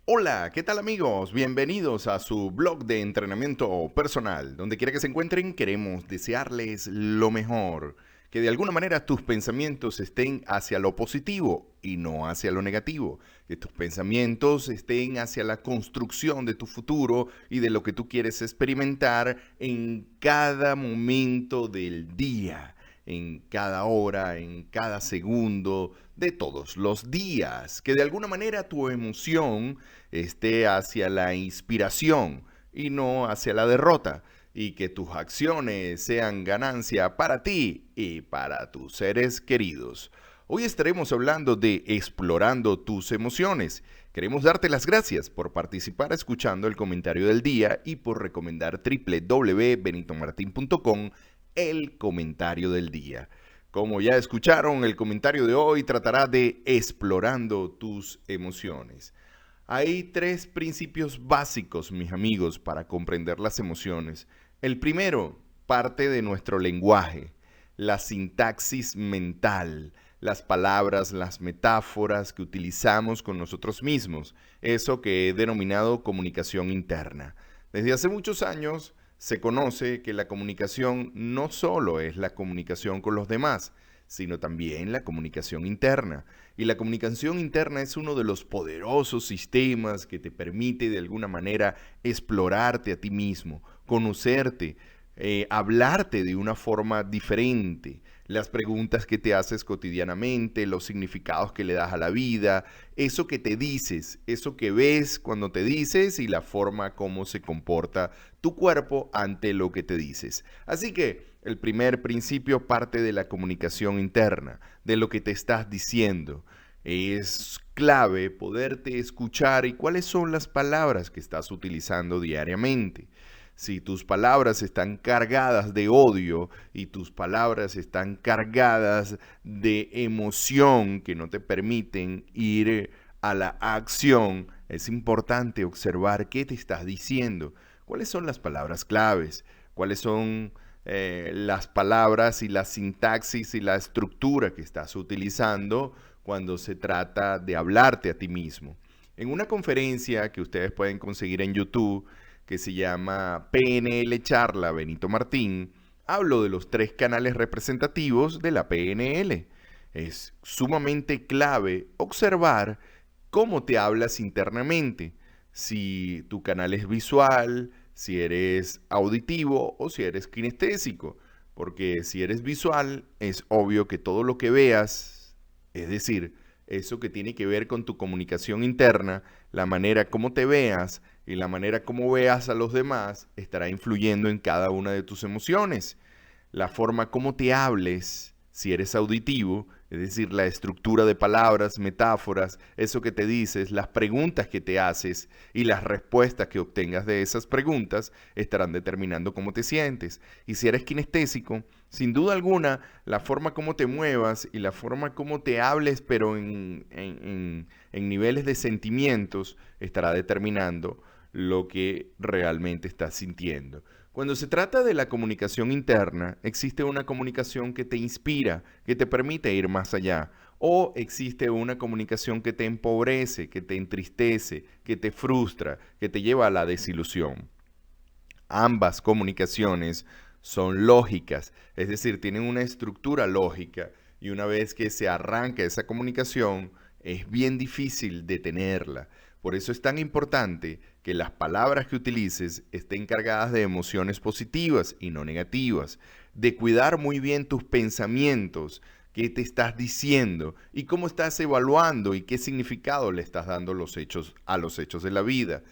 Hola, ¿qué tal amigos? Bienvenidos a su blog de entrenamiento personal. Donde quiera que se encuentren, queremos desearles lo mejor. Que de alguna manera tus pensamientos estén hacia lo positivo y no hacia lo negativo. Que tus pensamientos estén hacia la construcción de tu futuro y de lo que tú quieres experimentar en cada momento del día, en cada hora, en cada segundo de todos los días. Que de alguna manera tu emoción esté hacia la inspiración y no hacia la derrota, y que tus acciones sean ganancia para ti y para tus seres queridos. Hoy estaremos hablando de explorando tus emociones. Queremos darte las gracias por participar escuchando el comentario del día y por recomendar www.benitomartin.com el comentario del día. Como ya escucharon, el comentario de hoy tratará de explorando tus emociones. Hay tres principios básicos, mis amigos, para comprender las emociones. El primero parte de nuestro lenguaje, la sintaxis mental, las palabras, las metáforas que utilizamos con nosotros mismos, eso que he denominado comunicación interna. Desde hace muchos años se conoce que la comunicación no solo es la comunicación con los demás, sino también la comunicación interna. Y la comunicación interna es uno de los poderosos sistemas que te permite de alguna manera explorarte a ti mismo, conocerte, hablarte de una forma diferente, las preguntas que te haces cotidianamente, los significados que le das a la vida, eso que te dices, eso que ves cuando te dices y la forma como se comporta tu cuerpo ante lo que te dices. Así que el primer principio parte de la comunicación interna, de lo que te estás diciendo. Es clave poderte escuchar y cuáles son las palabras que estás utilizando diariamente. Si tus palabras están cargadas de odio y tus palabras están cargadas de emoción que no te permiten ir a la acción, es importante observar qué te estás diciendo, cuáles son las palabras claves, cuáles son las palabras y la sintaxis y la estructura que estás utilizando cuando se trata de hablarte a ti mismo. En una conferencia que ustedes pueden conseguir en YouTube, que se llama PNL Charla Benito Martín, hablo de los tres canales representativos de la PNL. Es sumamente clave observar cómo te hablas internamente, si tu canal es visual, si eres auditivo o si eres kinestésico, porque si eres visual es obvio que todo lo que veas, es decir, eso que tiene que ver con tu comunicación interna, la manera como te veas y la manera como veas a los demás, estará influyendo en cada una de tus emociones. La forma como te hables, si eres auditivo, es decir, la estructura de palabras, metáforas, eso que te dices, las preguntas que te haces y las respuestas que obtengas de esas preguntas estarán determinando cómo te sientes. Y si eres kinestésico, sin duda alguna, la forma como te muevas y la forma como te hables, pero en niveles de sentimientos, estará determinando lo que realmente estás sintiendo. Cuando se trata de la comunicación interna, existe una comunicación que te inspira, que te permite ir más allá, o existe una comunicación que te empobrece, que te entristece, que te frustra, que te lleva a la desilusión. Ambas comunicaciones son lógicas, es decir, tienen una estructura lógica y una vez que se arranca esa comunicación, es bien difícil detenerla. Por eso es tan importante que las palabras que utilices estén cargadas de emociones positivas y no negativas, de cuidar muy bien tus pensamientos, qué te estás diciendo y cómo estás evaluando y qué significado le estás dando a los hechos de la vida.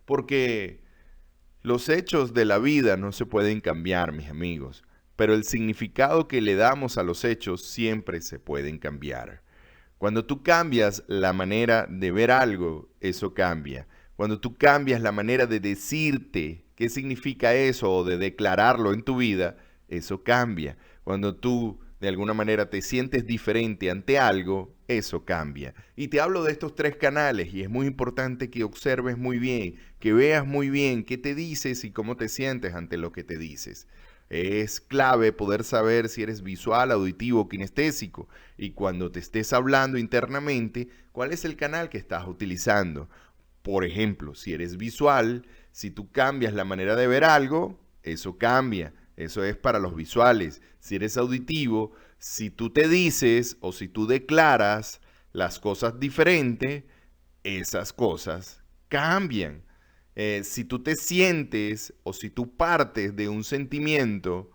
Porque los hechos de la vida no se pueden cambiar, mis amigos, pero el significado que le damos a los hechos siempre se pueden cambiar. Cuando tú cambias la manera de ver algo, eso cambia. Cuando tú cambias la manera de decirte qué significa eso o de declararlo en tu vida, eso cambia. Cuando tú de alguna manera te sientes diferente ante algo, eso cambia. Y te hablo de estos tres canales y es muy importante que observes muy bien, que veas muy bien qué te dices y cómo te sientes ante lo que te dices. Es clave poder saber si eres visual, auditivo o kinestésico y cuando te estés hablando internamente, cuál es el canal que estás utilizando. Por ejemplo, si eres visual, si tú cambias la manera de ver algo, eso cambia. Eso es para los visuales. Si eres auditivo, si tú te dices o si tú declaras las cosas diferentes, esas cosas cambian. Si tú te sientes o si tú partes de un sentimiento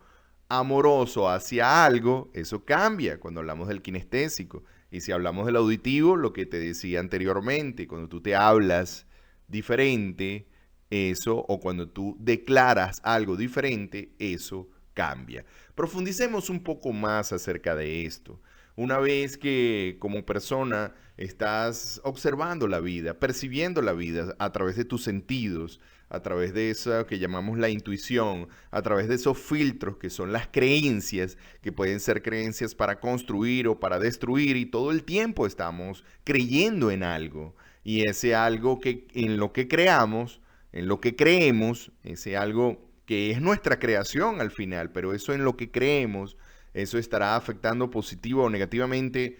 amoroso hacia algo, eso cambia cuando hablamos del kinestésico. Y si hablamos del auditivo, lo que te decía anteriormente, cuando tú te hablas diferente, eso, o cuando tú declaras algo diferente, eso cambia. Profundicemos un poco más acerca de esto. Una vez que como persona estás observando la vida, percibiendo la vida a través de tus sentidos, a través de eso que llamamos la intuición, a través de esos filtros que son las creencias, que pueden ser creencias para construir o para destruir, y todo el tiempo estamos creyendo en algo. Y ese algo que en lo que creamos, en lo que creemos, ese algo que es nuestra creación al final, pero eso en lo que creemos, eso estará afectando positivo o negativamente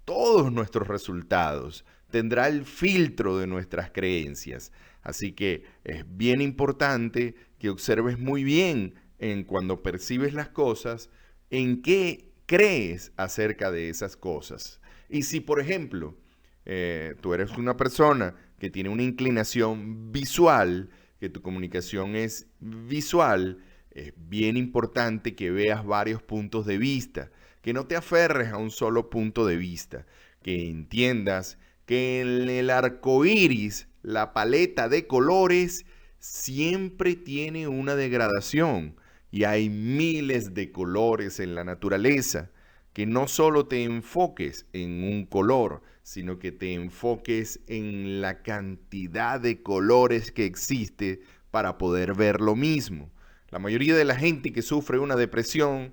todos nuestros resultados. Tendrá el filtro de nuestras creencias. Así que es bien importante que observes muy bien en cuando percibes las cosas, en qué crees acerca de esas cosas. Y si, por ejemplo, tú eres una persona que tiene una inclinación visual, que tu comunicación es visual, es bien importante que veas varios puntos de vista, que no te aferres a un solo punto de vista, que entiendas que en el arco iris, la paleta de colores siempre tiene una degradación y hay miles de colores en la naturaleza. Que no solo te enfoques en un color, sino que te enfoques en la cantidad de colores que existe para poder ver lo mismo. La mayoría de la gente que sufre una depresión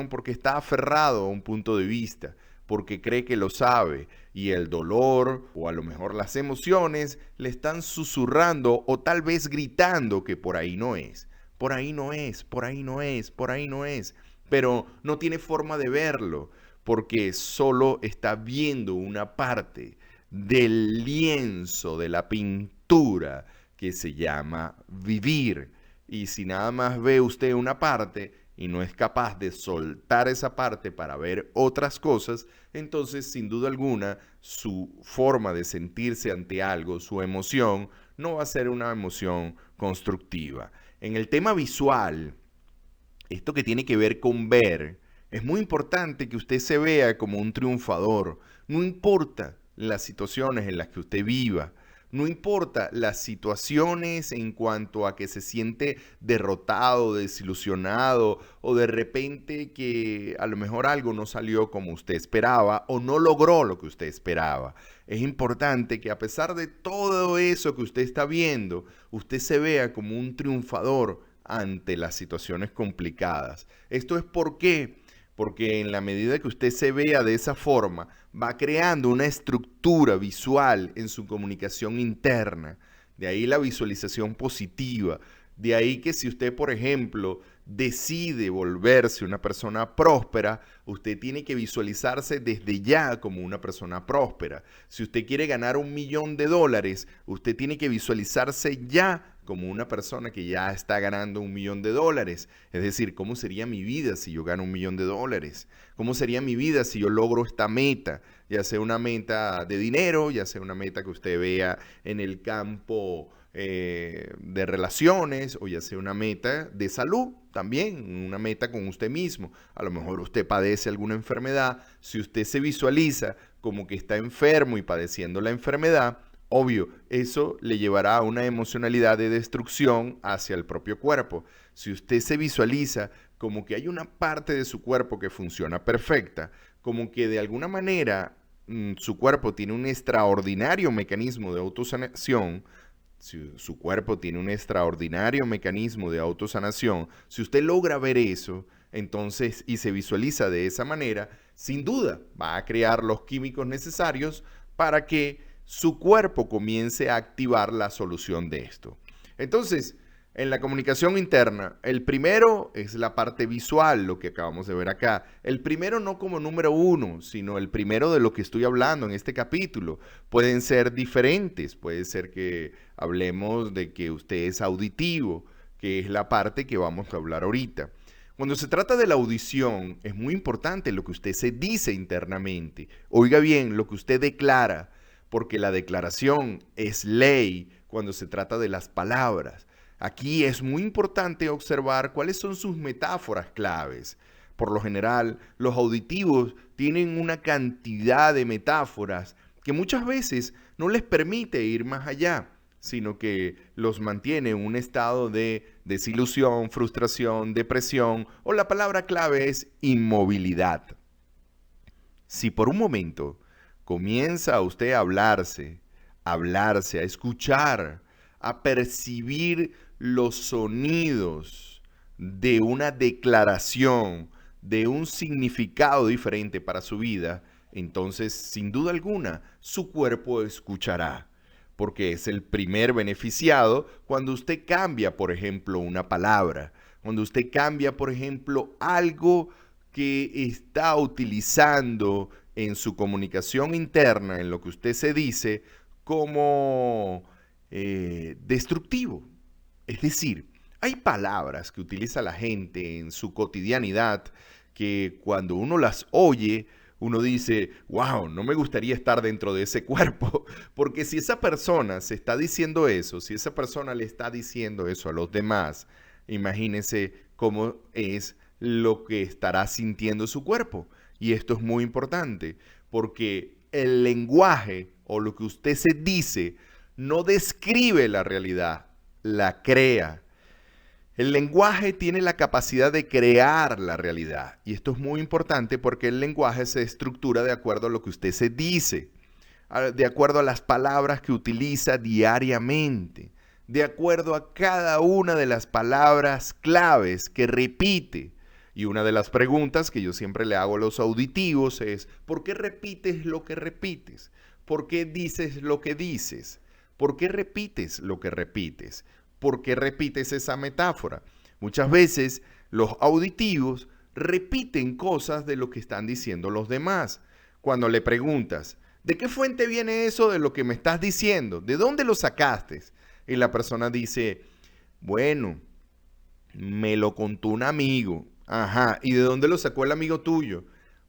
porque está aferrado a un punto de vista, porque cree que lo sabe, y el dolor o a lo mejor las emociones le están susurrando o tal vez gritando que por ahí no es, por ahí no es, por ahí no es, por ahí no es. Pero no tiene forma de verlo porque solo está viendo una parte del lienzo, de la pintura que se llama vivir. Y si nada más ve usted una parte y no es capaz de soltar esa parte para ver otras cosas, entonces sin duda alguna su forma de sentirse ante algo, su emoción, no va a ser una emoción constructiva. En el tema visual, esto que tiene que ver con ver, es muy importante que usted se vea como un triunfador. No importa las situaciones en las que usted viva, no importa las situaciones en cuanto a que se siente derrotado, desilusionado o de repente que a lo mejor algo no salió como usted esperaba o no logró lo que usted esperaba. Es importante que a pesar de todo eso que usted está viendo, usted se vea como un triunfador ante las situaciones complicadas. ¿Esto es por qué? Porque en la medida que usted se vea de esa forma, va creando una estructura visual en su comunicación interna. De ahí la visualización positiva. De ahí que si usted, por ejemplo, decide volverse una persona próspera, usted tiene que visualizarse desde ya como una persona próspera. Si usted quiere ganar $1.000.000, usted tiene que visualizarse ya como una persona que ya está ganando $1.000.000. Es decir, ¿cómo sería mi vida si yo gano $1.000.000? ¿Cómo sería mi vida si yo logro esta meta? Ya sea una meta de dinero, ya sea una meta que usted vea en el campo de relaciones, o ya sea una meta de salud también, una meta con usted mismo. A lo mejor usted padece alguna enfermedad. Si usted se visualiza como que está enfermo y padeciendo la enfermedad, obvio, eso le llevará a una emocionalidad de destrucción hacia el propio cuerpo. Si usted se visualiza como que hay una parte de su cuerpo que funciona perfecta, como que de alguna manera su cuerpo tiene un extraordinario mecanismo de autosanación, si su cuerpo tiene un extraordinario mecanismo de autosanación, si usted logra ver eso, entonces, y se visualiza de esa manera, sin duda va a crear los químicos necesarios para que su cuerpo comience a activar la solución de esto. Entonces, En la comunicación interna, el primero es la parte visual, lo que acabamos de ver acá. El primero no como número uno, sino el primero de lo que estoy hablando en este capítulo. Pueden ser diferentes, puede ser que hablemos de que usted es auditivo, que es la parte que vamos a hablar ahorita. Cuando se trata de la audición, es muy importante lo que usted se dice internamente. Oiga bien, lo que usted declara, porque la declaración es ley cuando se trata de las palabras. Aquí es muy importante observar cuáles son sus metáforas claves. Por lo general, los auditivos tienen una cantidad de metáforas que muchas veces no les permite ir más allá, sino que los mantiene en un estado de desilusión, frustración, depresión, o la palabra clave es inmovilidad. Si por un momento comienza usted a hablarse, a escuchar, a percibir los sonidos de una declaración, de un significado diferente para su vida, entonces, sin duda alguna, su cuerpo escuchará, porque es el primer beneficiado cuando usted cambia, por ejemplo, una palabra, cuando usted cambia, por ejemplo, algo que está utilizando en su comunicación interna, en lo que usted se dice, como destructivo. Es decir, hay palabras que utiliza la gente en su cotidianidad que cuando uno las oye, uno dice, wow, no me gustaría estar dentro de ese cuerpo, porque si esa persona se está diciendo eso, si esa persona le está diciendo eso a los demás, imagínense cómo es lo que estará sintiendo su cuerpo. Y esto es muy importante, porque el lenguaje o lo que usted se dice no describe la realidad, la crea. El lenguaje tiene la capacidad de crear la realidad. Y esto es muy importante porque el lenguaje se estructura de acuerdo a lo que usted se dice, de acuerdo a las palabras que utiliza diariamente, de acuerdo a cada una de las palabras claves que repite. Y una de las preguntas que yo siempre le hago a los auditivos es, ¿por qué repites lo que repites? ¿Por qué dices lo que dices? ¿Por qué repites lo que repites? ¿Por qué repites esa metáfora? Muchas veces los auditivos repiten cosas de lo que están diciendo los demás. Cuando le preguntas, ¿de qué fuente viene eso de lo que me estás diciendo? ¿De dónde lo sacaste? Y la persona dice, bueno, me lo contó un amigo. Ajá, ¿y de dónde lo sacó el amigo tuyo?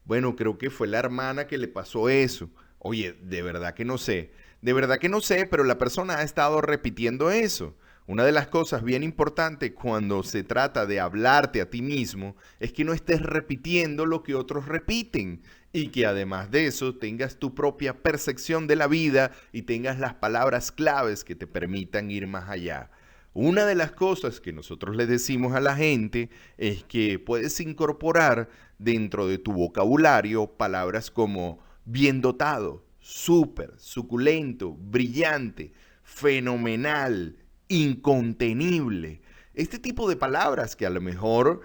Bueno, creo que fue la hermana que le pasó eso. Oye, de verdad que no sé. De verdad que no sé, pero la persona ha estado repitiendo eso. Una de las cosas bien importantes cuando se trata de hablarte a ti mismo es que no estés repitiendo lo que otros repiten y que además de eso tengas tu propia percepción de la vida y tengas las palabras claves que te permitan ir más allá. Una de las cosas que nosotros le decimos a la gente es que puedes incorporar dentro de tu vocabulario palabras como bien dotado, súper, suculento, brillante, fenomenal, incontenible. Este tipo de palabras que a lo mejor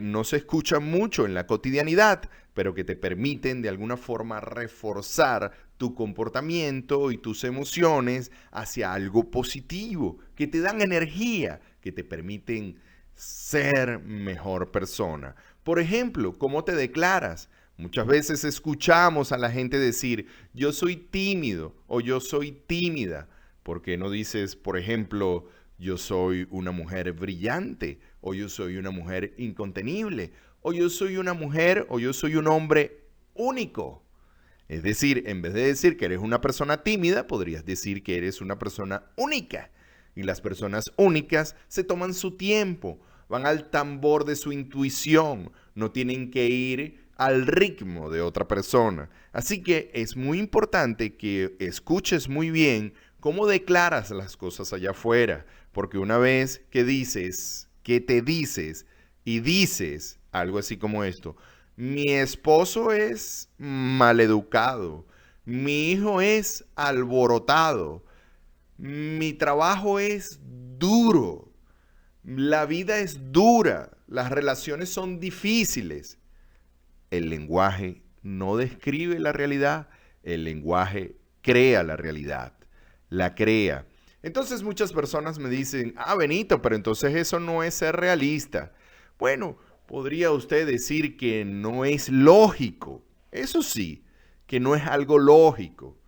no se escuchan mucho en la cotidianidad, pero que te permiten de alguna forma reforzar tu comportamiento y tus emociones hacia algo positivo, que te dan energía, que te permiten ser mejor persona. Por ejemplo, ¿cómo te declaras? Muchas veces escuchamos a la gente decir, yo soy tímido o yo soy tímida. ¿Por qué no dices, por ejemplo, yo soy una mujer brillante o yo soy una mujer incontenible o yo soy una mujer o yo soy un hombre único? Es decir, en vez de decir que eres una persona tímida, podrías decir que eres una persona única. Y las personas únicas se toman su tiempo, van al tambor de su intuición, no tienen que ir al ritmo de otra persona. Así que es muy importante que escuches muy bien cómo declaras las cosas allá afuera, porque una vez que dices, que te dices y dices algo así como esto, mi esposo es maleducado, mi hijo es alborotado, mi trabajo es duro, la vida es dura, las relaciones son difíciles. El lenguaje no describe la realidad, el lenguaje crea la realidad, la crea. Entonces muchas personas me dicen, Benito, pero entonces eso no es ser realista. Bueno, podría usted decir que no es lógico. Eso sí, que no es algo lógico.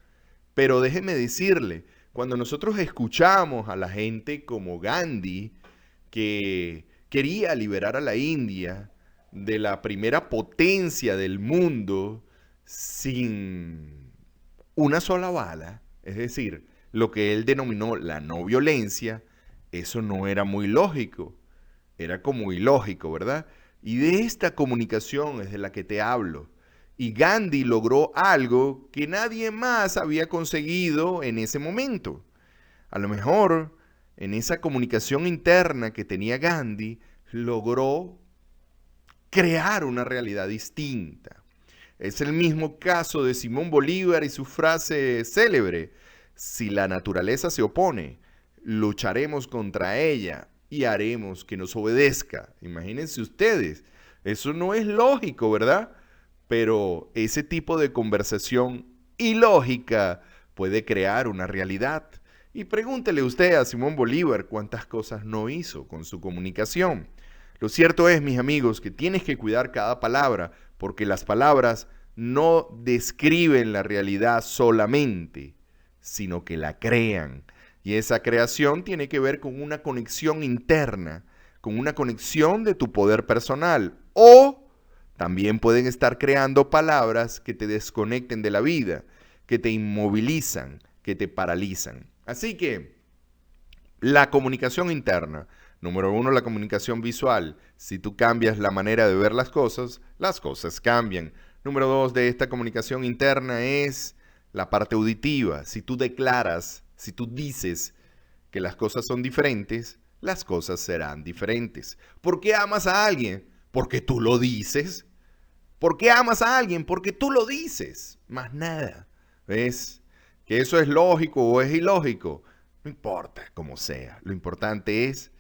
Pero déjeme decirle, cuando nosotros escuchamos a la gente como Gandhi, que quería liberar a la India de la primera potencia del mundo sin una sola bala, es decir, lo que él denominó la no violencia, eso no era muy lógico, era como ilógico, ¿verdad? Y de esta comunicación es de la que te hablo. Y Gandhi logró algo que nadie más había conseguido en ese momento. A lo mejor en esa comunicación interna que tenía Gandhi, logró crear una realidad distinta. Es el mismo caso de Simón Bolívar y su frase célebre: si la naturaleza se opone, lucharemos contra ella y haremos que nos obedezca. Imagínense ustedes, eso no es lógico, ¿verdad? Pero ese tipo de conversación ilógica puede crear una realidad. Y pregúntele usted a Simón Bolívar cuántas cosas no hizo con su comunicación. Lo cierto es, mis amigos, que tienes que cuidar cada palabra, porque las palabras no describen la realidad solamente, sino que la crean. Y esa creación tiene que ver con una conexión interna, con una conexión de tu poder personal. O también pueden estar creando palabras que te desconecten de la vida, que te inmovilizan, que te paralizan. Así que la comunicación interna. Número 1, la comunicación visual. Si tú cambias la manera de ver las cosas cambian. Número 2 de esta comunicación interna es la parte auditiva. Si tú declaras, si tú dices que las cosas son diferentes, las cosas serán diferentes. ¿Por qué amas a alguien? Porque tú lo dices. ¿Por qué amas a alguien? Porque tú lo dices. Más nada. ¿Ves? Que eso es lógico o es ilógico. No importa cómo sea. Lo importante es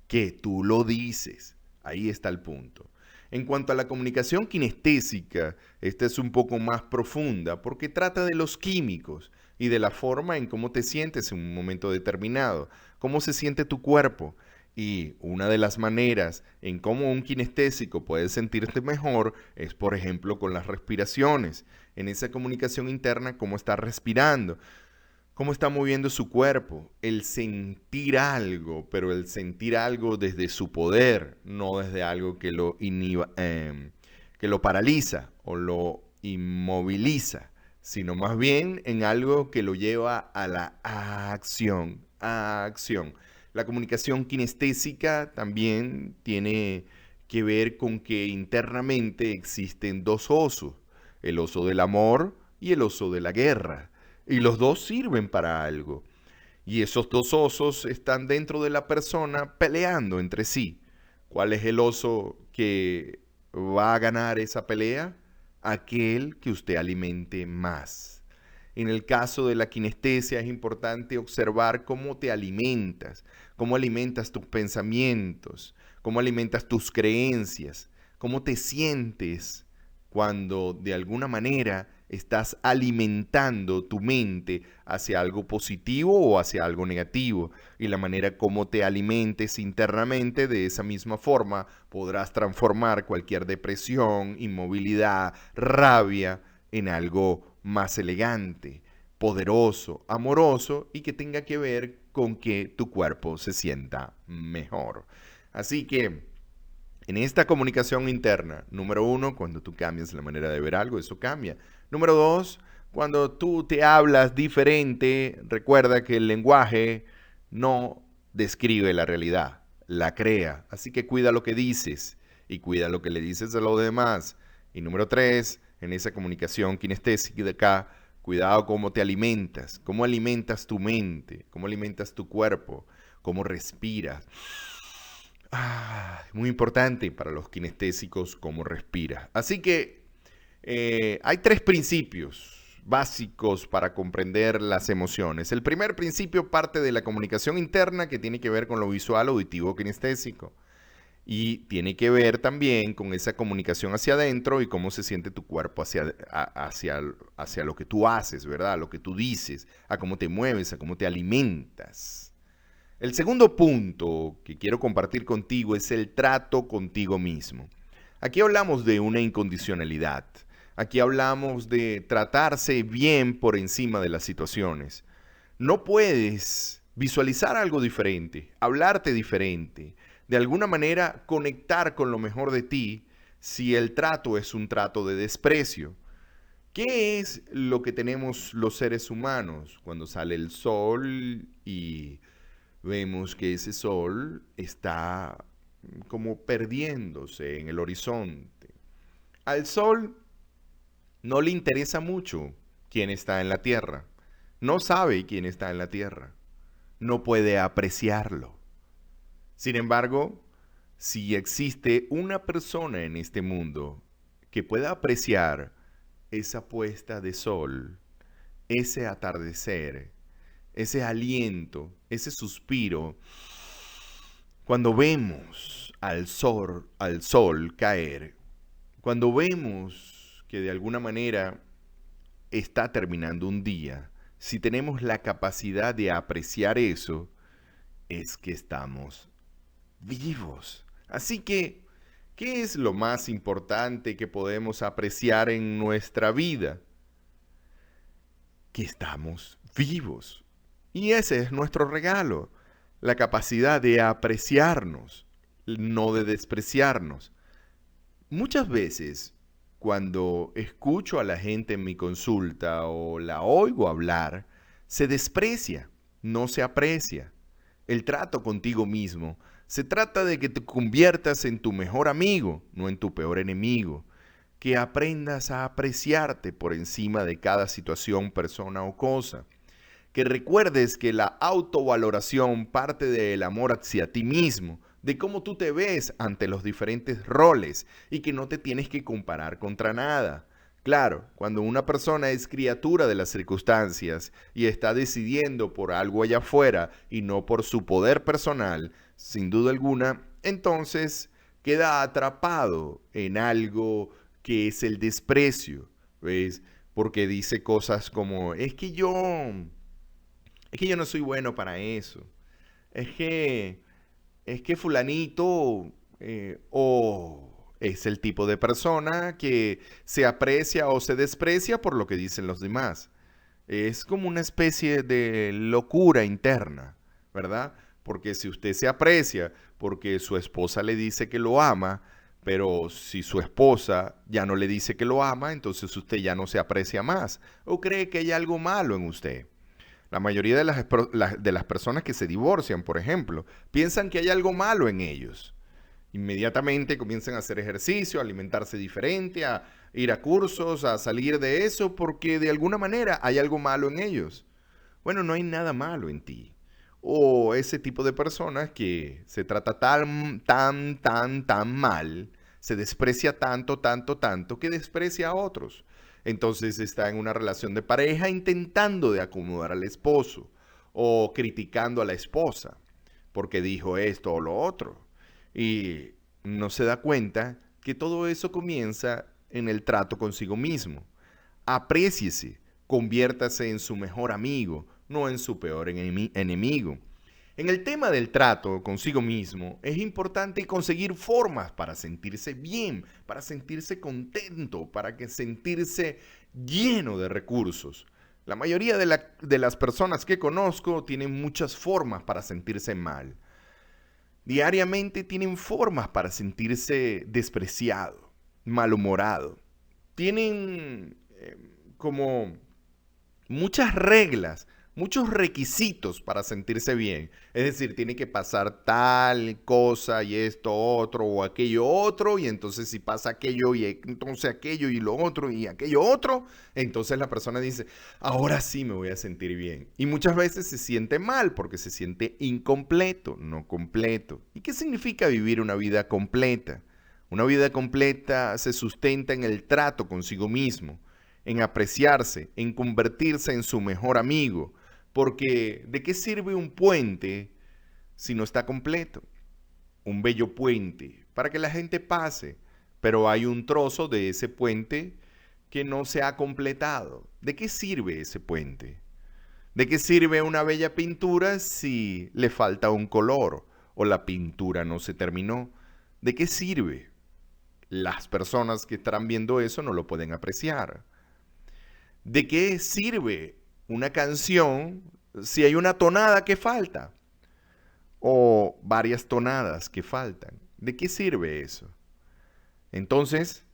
que tú lo dices. Ahí está el punto. En cuanto a la comunicación kinestésica, esta es un poco más profunda porque trata de los químicos y de la forma en cómo te sientes en un momento determinado, cómo se siente tu cuerpo. Y una de las maneras en cómo un kinestésico puede sentirte mejor es, por ejemplo, con las respiraciones. En esa comunicación interna, cómo está respirando, cómo está moviendo su cuerpo, el sentir algo, pero el sentir algo desde su poder, no desde algo que lo que lo paraliza o lo inmoviliza, sino más bien en algo que lo lleva a la acción, acción. La comunicación kinestésica también tiene que ver con que internamente existen dos osos, el oso del amor y el oso de la guerra. Y los dos sirven para algo. Y esos dos osos están dentro de la persona peleando entre sí. ¿Cuál es el oso que va a ganar esa pelea? Aquel que usted alimente más. En el caso de la kinestesia es importante observar cómo te alimentas, cómo alimentas tus pensamientos, cómo alimentas tus creencias, cómo te sientes cuando de alguna manera estás alimentando tu mente hacia algo positivo o hacia algo negativo. Y la manera como te alimentes internamente, de esa misma forma podrás transformar cualquier depresión, inmovilidad, rabia en algo más elegante, poderoso, amoroso y que tenga que ver con que tu cuerpo se sienta mejor. Así que en esta comunicación interna, número 1, cuando tú cambias la manera de ver algo, eso cambia. Número 2, cuando tú te hablas diferente, recuerda que el lenguaje no describe la realidad, la crea. Así que cuida lo que dices y cuida lo que le dices a los demás. Y número 3, en esa comunicación kinestésica de acá, cuidado cómo te alimentas, cómo alimentas tu mente, cómo alimentas tu cuerpo, cómo respiras. Muy importante para los kinestésicos cómo respiras. Así que hay 3 principios básicos para comprender las emociones. El primer principio parte de la comunicación interna que tiene que ver con lo visual, auditivo, kinestésico. Y tiene que ver también con esa comunicación hacia adentro y cómo se siente tu cuerpo hacia lo que tú haces, ¿verdad? A lo que tú dices, a cómo te mueves, a cómo te alimentas. El segundo punto que quiero compartir contigo es el trato contigo mismo. Aquí hablamos de una incondicionalidad. Aquí hablamos de tratarse bien por encima de las situaciones. No puedes visualizar algo diferente, hablarte diferente, de alguna manera conectar con lo mejor de ti si el trato es un trato de desprecio. ¿Qué es lo que tenemos los seres humanos cuando sale el sol y vemos que ese sol está como perdiéndose en el horizonte? Al sol no le interesa mucho quién está en la tierra. No sabe quién está en la tierra. No puede apreciarlo. Sin embargo, si existe una persona en este mundo que pueda apreciar esa puesta de sol, ese atardecer, ese aliento, ese suspiro, cuando vemos al sol caer, cuando vemos que de alguna manera está terminando un día, si tenemos la capacidad de apreciar eso, es que estamos vivos. Así que, ¿qué es lo más importante que podemos apreciar en nuestra vida? Que estamos vivos. Y ese es nuestro regalo, la capacidad de apreciarnos, no de despreciarnos. Muchas veces, cuando escucho a la gente en mi consulta o la oigo hablar, se desprecia, no se aprecia. El trato contigo mismo se trata de que te conviertas en tu mejor amigo, no en tu peor enemigo. Que aprendas a apreciarte por encima de cada situación, persona o cosa. Que recuerdes que la autovaloración parte del amor hacia ti mismo, de cómo tú te ves ante los diferentes roles y que no te tienes que comparar contra nada. Claro, cuando una persona es criatura de las circunstancias y está decidiendo por algo allá afuera y no por su poder personal, sin duda alguna, entonces queda atrapado en algo que es el desprecio, ¿ves? Porque dice cosas como, es que yo no soy bueno para eso. Es que, es que fulanito o es el tipo de persona que se aprecia o se desprecia por lo que dicen los demás. Es como una especie de locura interna, ¿verdad? Porque si usted se aprecia porque su esposa le dice que lo ama, pero si su esposa ya no le dice que lo ama, entonces usted ya no se aprecia más o cree que hay algo malo en usted. La mayoría de las personas que se divorcian, por ejemplo, piensan que hay algo malo en ellos. Inmediatamente comienzan a hacer ejercicio, a alimentarse diferente, a ir a cursos, a salir de eso, porque de alguna manera hay algo malo en ellos. Bueno, no hay nada malo en ti. O ese tipo de personas que se trata tan mal, se desprecia tanto, que desprecia a otros. Entonces está en una relación de pareja intentando de acomodar al esposo o criticando a la esposa porque dijo esto o lo otro. Y no se da cuenta que todo eso comienza en el trato consigo mismo. Apréciese, conviértase en su mejor amigo, no en su peor enemigo. En el tema del trato consigo mismo, es importante conseguir formas para sentirse bien, para sentirse contento, para que sentirse lleno de recursos. La mayoría de las personas que conozco tienen muchas formas para sentirse mal. Diariamente tienen formas para sentirse despreciado, malhumorado. Tienen como muchas reglas, muchos requisitos para sentirse bien. Es decir, tiene que pasar tal cosa y esto otro o aquello otro, y entonces si pasa aquello y entonces aquello y lo otro y aquello otro, entonces la persona dice, ahora sí me voy a sentir bien. Y muchas veces se siente mal porque se siente incompleto, no completo. ¿Y qué significa vivir una vida completa? Una vida completa se sustenta en el trato consigo mismo, en apreciarse, en convertirse en su mejor amigo. Porque ¿de qué sirve un puente si no está completo? un bello puente para que la gente pase, pero hay un trozo de ese puente que no se ha completado. ¿De qué sirve ese puente? ¿De qué sirve una bella pintura si le falta un color o la pintura no se terminó? ¿De qué sirve? Las personas que estarán viendo eso no lo pueden apreciar. ¿De qué sirve una canción si hay una tonada que falta? O varias tonadas que faltan. ¿De qué sirve eso? Entonces,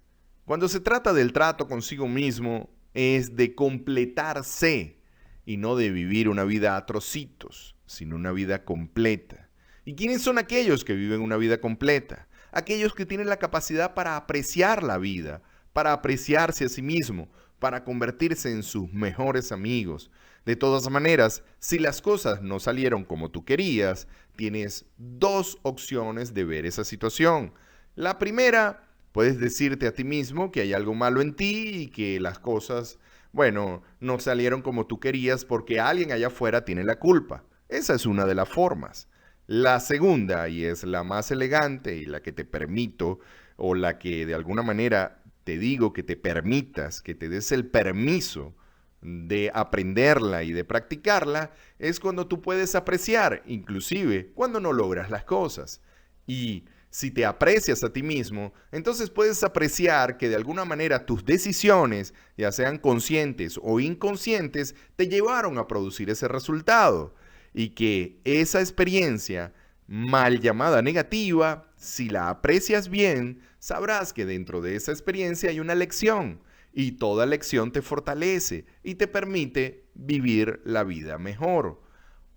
cuando se trata del trato consigo mismo, es de completarse y no de vivir una vida a trocitos, sino una vida completa. ¿Y quiénes son aquellos que viven una vida completa? Aquellos que tienen la capacidad para apreciar la vida, para apreciarse a sí mismo, para convertirse en sus mejores amigos. De todas maneras, si las cosas no salieron como tú querías, tienes dos opciones de ver esa situación. La primera, puedes decirte a ti mismo que hay algo malo en ti y que las cosas, bueno, no salieron como tú querías porque alguien allá afuera tiene la culpa. Esa es una de las formas. La segunda, y es la más elegante y la que te permito, o la que de alguna manera te digo que te permitas, que te des el permiso de aprenderla y de practicarla, es cuando tú puedes apreciar, inclusive cuando no logras las cosas. Y si te aprecias a ti mismo, entonces puedes apreciar que de alguna manera tus decisiones, ya sean conscientes o inconscientes, te llevaron a producir ese resultado. Y que esa experiencia, mal llamada negativa, si la aprecias bien, sabrás que dentro de esa experiencia hay una lección. Y toda lección te fortalece y te permite vivir la vida mejor.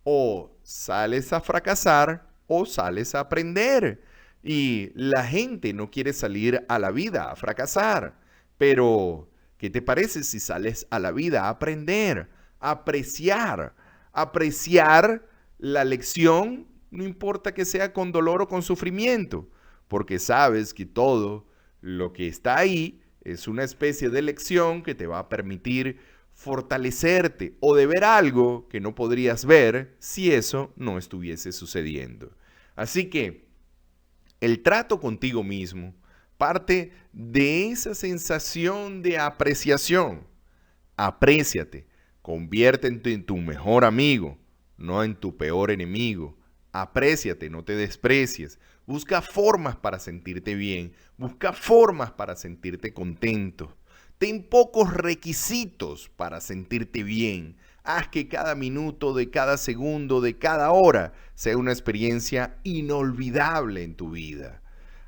O sales a fracasar o sales a aprender. Y la gente no quiere salir a la vida a fracasar. Pero, ¿qué te parece si sales a la vida a aprender, a apreciar? Apreciar la lección, no importa que sea con dolor o con sufrimiento, porque sabes que todo lo que está ahí es una especie de lección que te va a permitir fortalecerte o de ver algo que no podrías ver si eso no estuviese sucediendo. Así que el trato contigo mismo parte de esa sensación de apreciación. Apréciate, conviértete en tu mejor amigo, no en tu peor enemigo. Apréciate, no te desprecies. Busca formas para sentirte bien. Busca formas para sentirte contento. Ten pocos requisitos para sentirte bien. Haz que cada minuto, de cada segundo, de cada hora sea una experiencia inolvidable en tu vida.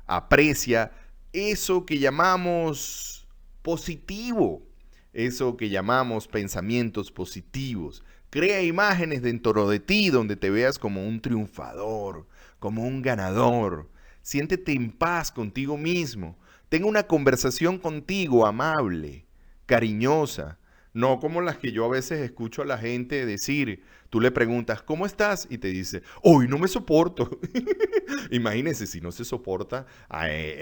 Aprecia eso que llamamos positivo, eso que llamamos pensamientos positivos. Crea imágenes dentro de ti donde te veas como un triunfador, como un ganador. Siéntete en paz contigo mismo. Tenga una conversación contigo amable, cariñosa, no como las que yo a veces escucho a la gente decir. Tú le preguntas, ¿cómo estás? Y te dice, hoy no me soporto. Imagínense si no se soporta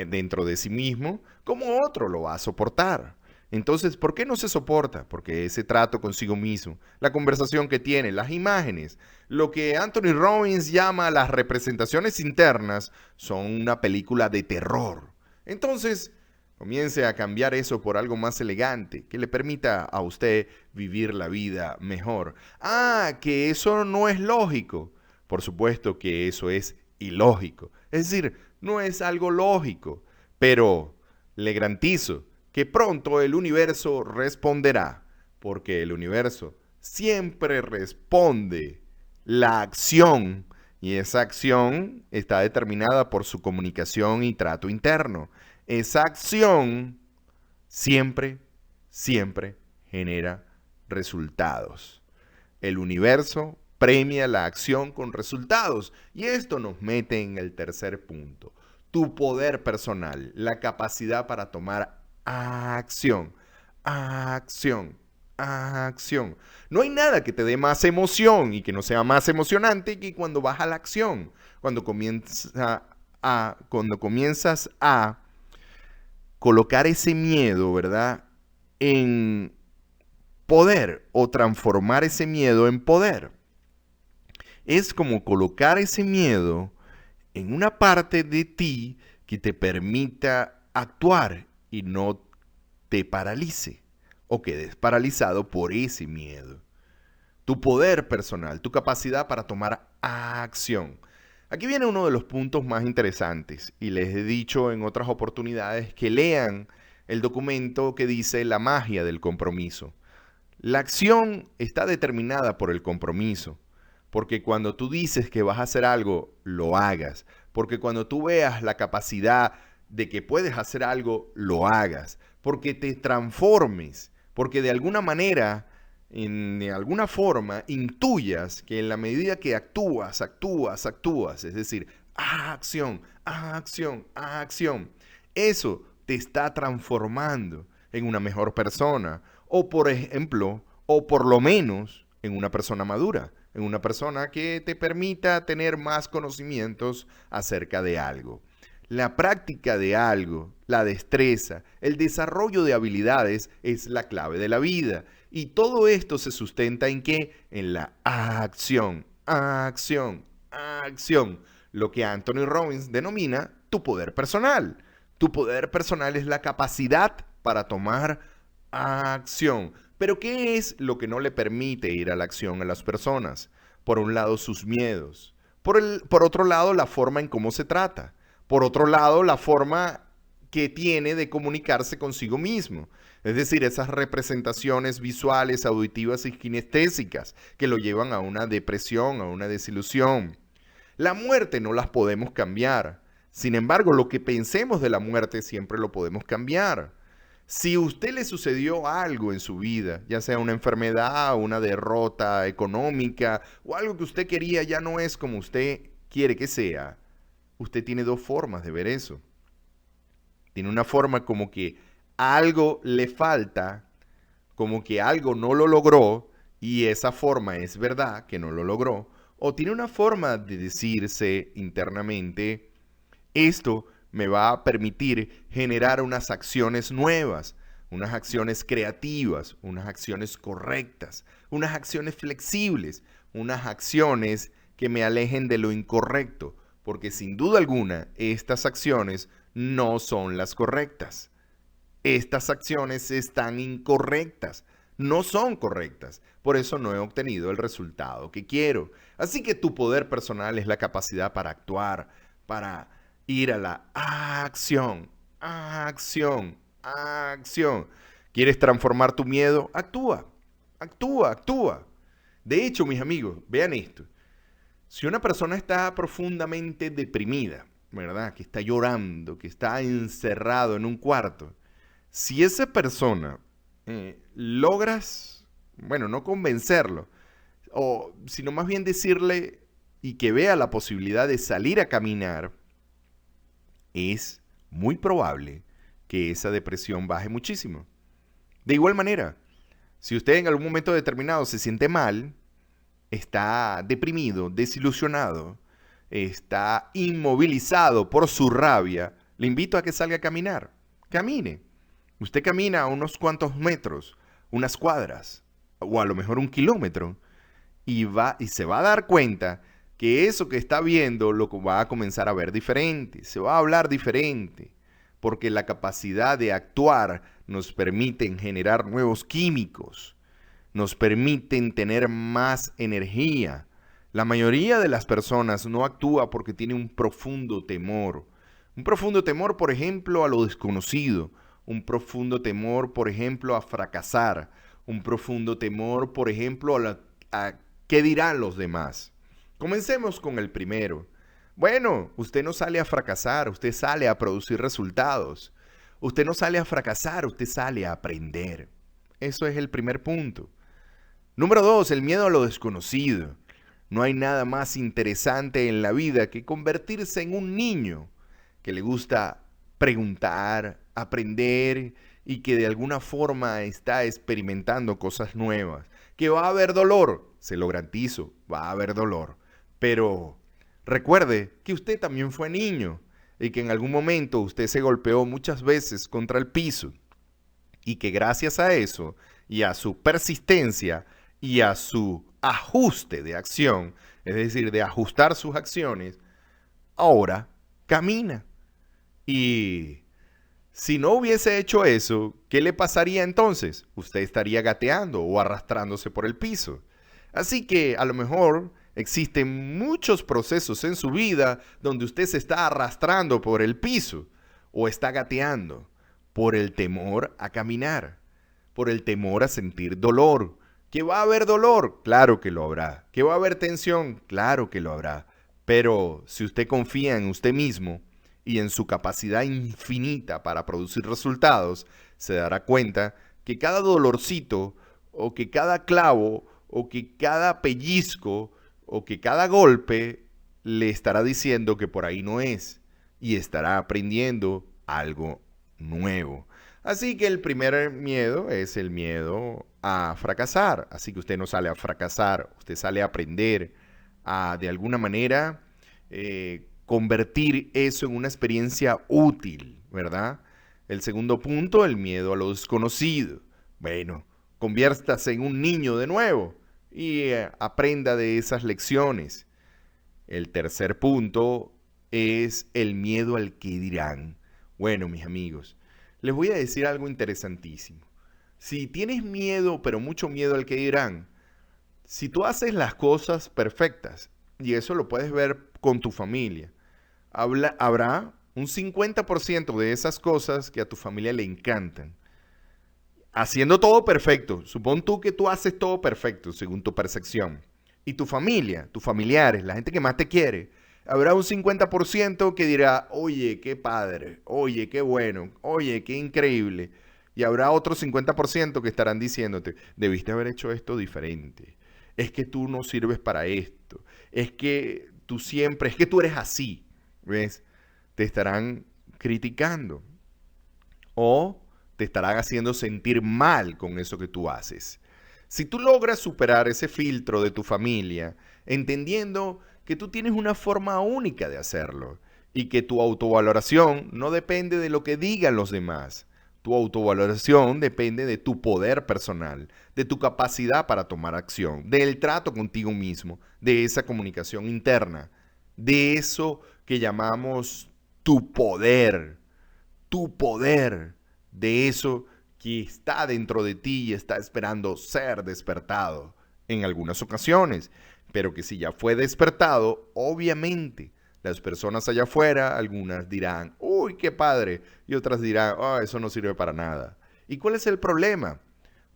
dentro de sí mismo, ¿cómo otro lo va a soportar? Entonces, ¿por qué no se soporta? Porque ese trato consigo mismo, la conversación que tiene, las imágenes, lo que Anthony Robbins llama las representaciones internas, son una película de terror. Entonces, comience a cambiar eso por algo más elegante, que le permita a usted vivir la vida mejor. Ah, que eso no es lógico. Por supuesto que eso es ilógico. Es decir, no es algo lógico, pero le garantizo que pronto el universo responderá, porque el universo siempre responde la acción, y esa acción está determinada por su comunicación y trato interno. Esa acción siempre, siempre genera resultados. El universo premia la acción con resultados, y esto nos mete en el tercer punto. Tu poder personal, la capacidad para tomar acción, acción, acción. No hay nada que te dé más emoción y que no sea más emocionante que cuando vas a la acción, cuando comienzas a colocar ese miedo, ¿verdad?, en poder o transformar ese miedo en poder. Es como colocar ese miedo en una parte de ti que te permita actuar y no te paralice o quedes paralizado por ese miedo. Tu poder personal, tu capacidad para tomar acción. Aquí viene uno de los puntos más interesantes y les he dicho en otras oportunidades que lean el documento que dice la magia del compromiso. La acción está determinada por el compromiso, porque cuando tú dices que vas a hacer algo, lo hagas, porque cuando tú veas la capacidad de que puedes hacer algo, lo hagas, porque te transformes, porque de alguna manera, de alguna forma, intuyas que en la medida que actúas, es decir, acción, acción, eso te está transformando en una mejor persona, o por ejemplo, o por lo menos en una persona madura, en una persona que te permita tener más conocimientos acerca de algo. La práctica de algo, la destreza, el desarrollo de habilidades es la clave de la vida. Y todo esto se sustenta ¿en qué? En la acción, lo que Anthony Robbins denomina tu poder personal. Tu poder personal es la capacidad para tomar acción. Pero ¿qué es lo que no le permite ir a la acción a las personas? Por un lado, sus miedos. Por otro lado, la forma en cómo se trata. Por otro lado, la forma que tiene de comunicarse consigo mismo. Es decir, esas representaciones visuales, auditivas y kinestésicas que lo llevan a una depresión, a una desilusión. La muerte no las podemos cambiar. Sin embargo, lo que pensemos de la muerte siempre lo podemos cambiar. Si a usted le sucedió algo en su vida, ya sea una enfermedad, una derrota económica o algo que usted quería ya no es como usted quiere que sea, usted tiene dos formas de ver eso. Tiene una forma como que algo le falta, como que algo no lo logró y esa forma es verdad que no lo logró. O tiene una forma de decirse internamente, esto me va a permitir generar unas acciones nuevas, unas acciones creativas, unas acciones correctas, unas acciones flexibles, unas acciones que me alejen de lo incorrecto, porque sin duda alguna estas acciones no son las correctas. Estas acciones están incorrectas, no son correctas. Por eso no he obtenido el resultado que quiero. Así que tu poder personal es la capacidad para actuar, para ir a la acción. ¿Quieres transformar tu miedo? Actúa. De hecho, mis amigos, vean esto. Si una persona está profundamente deprimida, ¿verdad? Que está llorando, que está encerrado en un cuarto, si esa persona logras, bueno, no convencerlo, sino más bien decirle y que vea la posibilidad de salir a caminar, es muy probable que esa depresión baje muchísimo. De igual manera, si usted en algún momento determinado se siente mal, está deprimido, desilusionado, está inmovilizado por su rabia, le invito a que salga a caminar. Camine. Usted camina unos cuantos metros, unas cuadras, o a lo mejor 1 kilómetro, y se va a dar cuenta que eso que está viendo lo va a comenzar a ver diferente, se va a hablar diferente, porque la capacidad de actuar nos permite generar nuevos químicos, nos permiten tener más energía. La mayoría de las personas no actúa porque tiene un profundo temor. Un profundo temor, por ejemplo, a lo desconocido. Un profundo temor, por ejemplo, a fracasar. Un profundo temor, por ejemplo, a qué dirán los demás. Comencemos con el primero. Bueno, usted no sale a fracasar, usted sale a producir resultados. Usted no sale a fracasar, usted sale a aprender. Eso es el primer punto. Número 2, el miedo a lo desconocido. No hay nada más interesante en la vida que convertirse en un niño que le gusta preguntar, aprender y que de alguna forma está experimentando cosas nuevas. Que va a haber dolor, se lo garantizo, va a haber dolor. Pero recuerde que usted también fue niño y que en algún momento usted se golpeó muchas veces contra el piso y que gracias a eso y a su persistencia y a su ajuste de acción, es decir, de ajustar sus acciones, Ahora camina. Y si no hubiese hecho eso, ¿qué le pasaría entonces? Usted estaría gateando o arrastrándose por el piso. Así que a lo mejor existen muchos procesos en su vida donde usted se está arrastrando por el piso o está gateando por el temor a caminar, por el temor a sentir dolor. ¿Que va a haber dolor? Claro que lo habrá. ¿Que va a haber tensión? Claro que lo habrá. Pero si usted confía en usted mismo y en su capacidad infinita para producir resultados, se dará cuenta que cada dolorcito o que cada clavo o que cada pellizco o que cada golpe le estará diciendo que por ahí no es y estará aprendiendo algo nuevo. Así que el primer miedo es el miedo a fracasar. Así que usted no sale a fracasar, usted sale a aprender, a de alguna manera convertir eso en una experiencia útil, ¿verdad? El segundo punto, el miedo a lo desconocido. Bueno, conviértase en un niño de nuevo y aprenda de esas lecciones. El tercer punto es el miedo al que dirán. Bueno, mis amigos, les voy a decir algo interesantísimo. Si tienes miedo, pero mucho miedo al que dirán, si tú haces las cosas perfectas, y eso lo puedes ver con tu familia, habrá un 50% de esas cosas que a tu familia le encantan. Haciendo todo perfecto. Supón tú que tú haces todo perfecto según tu percepción. Y tu familia, tus familiares, la gente que más te quiere, habrá un 50% que dirá, oye, qué padre, oye, qué bueno, oye, qué increíble. Y habrá otro 50% que estarán diciéndote, debiste haber hecho esto diferente. Es que tú no sirves para esto. Es que es que tú eres así. ¿Ves? Te estarán criticando. O te estarán haciendo sentir mal con eso que tú haces. Si tú logras superar ese filtro de tu familia, entendiendo que tú tienes una forma única de hacerlo y que tu autovaloración no depende de lo que digan los demás. Tu autovaloración depende de tu poder personal, de tu capacidad para tomar acción, del trato contigo mismo, de esa comunicación interna, de eso que llamamos tu poder, de eso que está dentro de ti y está esperando ser despertado en algunas ocasiones, pero que si ya fue despertado, obviamente las personas allá afuera, algunas dirán, uy, qué padre, y otras dirán, oh, eso no sirve para nada. ¿Y cuál es el problema?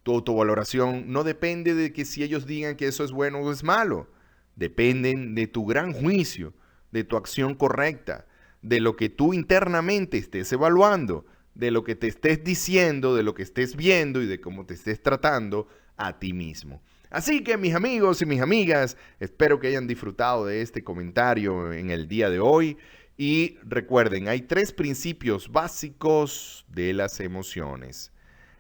Tu autovaloración no depende de que si ellos digan que eso es bueno o es malo, dependen de tu gran juicio, de tu acción correcta, de lo que tú internamente estés evaluando, de lo que te estés diciendo, de lo que estés viendo y de cómo te estés tratando a ti mismo. Así que mis amigos y mis amigas, espero que hayan disfrutado de este comentario en el día de hoy. Y recuerden, hay 3 principios básicos de las emociones.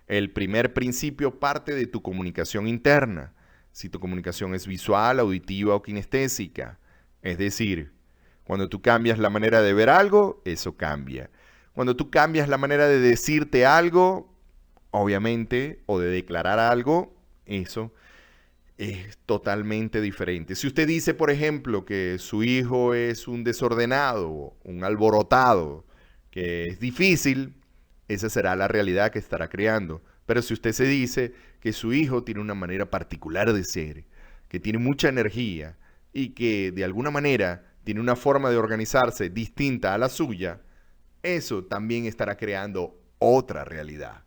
El primer principio parte de tu comunicación interna. Si tu comunicación es visual, auditiva o kinestésica. Es decir, cuando tú cambias la manera de ver algo, eso cambia. Cuando tú cambias la manera de decirte algo, obviamente, o de declarar algo, eso es totalmente diferente. Si usted dice, por ejemplo, que su hijo es un desordenado, un alborotado, que es difícil, esa será la realidad que estará creando. Pero si usted se dice que su hijo tiene una manera particular de ser, que tiene mucha energía y que de alguna manera tiene una forma de organizarse distinta a la suya, eso también estará creando otra realidad.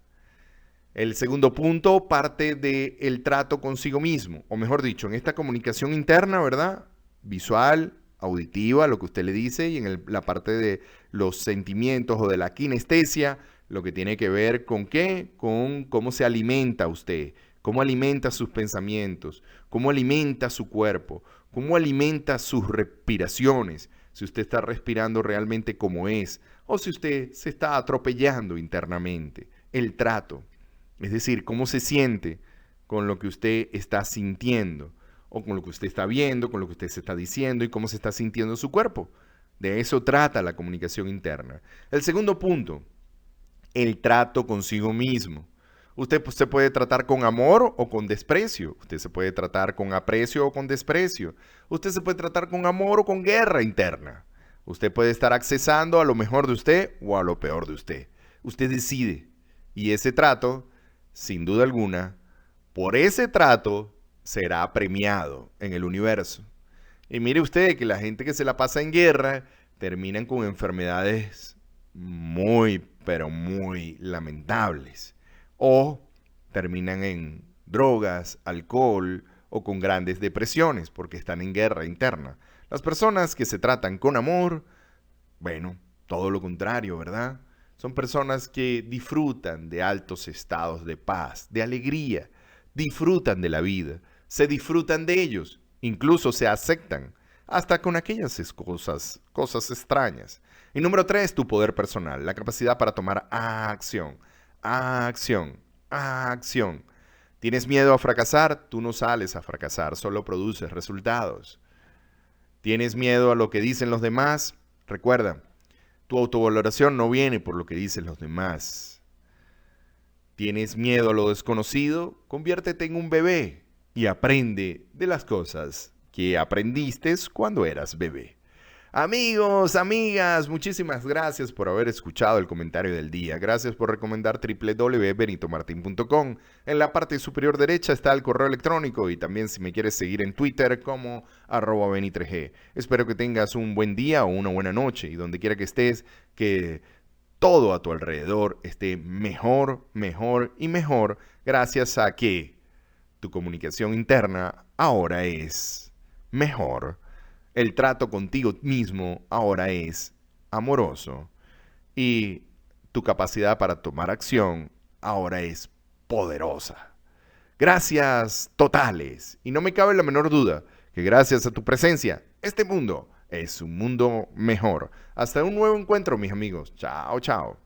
El segundo punto parte del trato consigo mismo, o mejor dicho, en esta comunicación interna, ¿verdad? Visual, auditiva, lo que usted le dice, y en la parte de los sentimientos o de la kinestesia, lo que tiene que ver con qué, con cómo se alimenta usted, cómo alimenta sus pensamientos, cómo alimenta su cuerpo, cómo alimenta sus respiraciones, si usted está respirando realmente como es, o si usted se está atropellando internamente. El trato. Es decir, cómo se siente con lo que usted está sintiendo, o con lo que usted está viendo, con lo que usted se está diciendo y cómo se está sintiendo su cuerpo. De eso trata la comunicación interna. El segundo punto, el trato consigo mismo. Usted se puede tratar con amor o con desprecio. Usted se puede tratar con aprecio o con desprecio. Usted se puede tratar con amor o con guerra interna. Usted puede estar accesando a lo mejor de usted o a lo peor de usted. Usted decide. Y ese trato, sin duda alguna, por ese trato será premiado en el universo. Y mire usted que la gente que se la pasa en guerra terminan con enfermedades muy, pero muy lamentables. O terminan en drogas, alcohol o con grandes depresiones porque están en guerra interna. Las personas que se tratan con amor, bueno, todo lo contrario, ¿verdad? Son personas que disfrutan de altos estados de paz, de alegría, disfrutan de la vida, se disfrutan de ellos, incluso se aceptan, hasta con aquellas cosas extrañas. Y número 3, tu poder personal, la capacidad para tomar acción, acción, acción. ¿Tienes miedo a fracasar? Tú no sales a fracasar, solo produces resultados. ¿Tienes miedo a lo que dicen los demás? Recuerda, tu autovaloración no viene por lo que dicen los demás. ¿Tienes miedo a lo desconocido? Conviértete en un bebé y aprende de las cosas que aprendiste cuando eras bebé. Amigos, amigas, muchísimas gracias por haber escuchado el comentario del día. Gracias por recomendar www.benitomartin.com. En la parte superior derecha está el correo electrónico y también si me quieres seguir en Twitter como @beni3g. Espero que tengas un buen día o una buena noche y donde quiera que estés, que todo a tu alrededor esté mejor, mejor y mejor gracias a que tu comunicación interna ahora es mejor. El trato contigo mismo ahora es amoroso y tu capacidad para tomar acción ahora es poderosa. Gracias totales. Y no me cabe la menor duda que gracias a tu presencia, este mundo es un mundo mejor. Hasta un nuevo encuentro, mis amigos. Chao, chao.